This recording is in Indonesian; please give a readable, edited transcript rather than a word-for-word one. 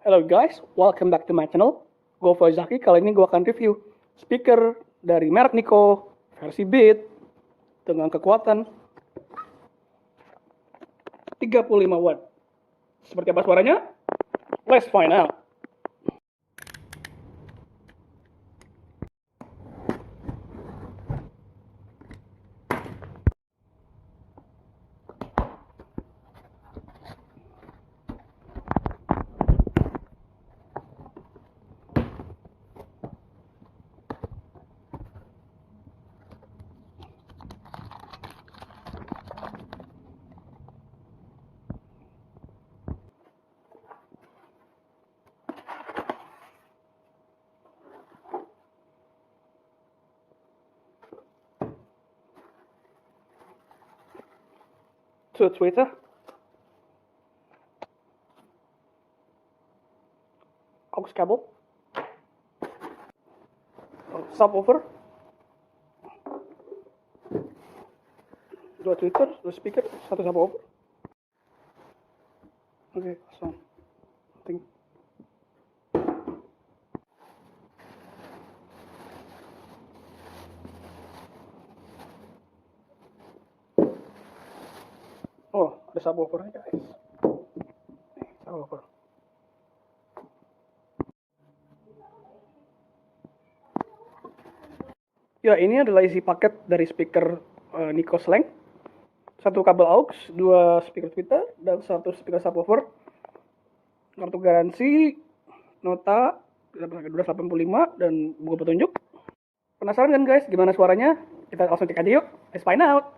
Hello guys, welcome back to my channel. Gue Zaki. Kali ini gue akan review speaker dari merek Niko versi Beat dengan kekuatan 35 watt. Seperti apa suaranya? Let's find out. To Twitter, aux kabel, subwoofer, 2 Twitter, 2 speaker, 1 subwoofer. Oke, kosong. Penting. Oh, ada subwoofernya guys. Nih, subwoofer. Ya, ini adalah isi paket dari speaker Niko Slank. 1 kabel aux, 2 speaker Twitter, dan 1 speaker subwoofer. Kartu garansi, nota 285 dan buku petunjuk. Penasaran kan guys gimana suaranya? Kita langsung cek aja yuk. Let's find out.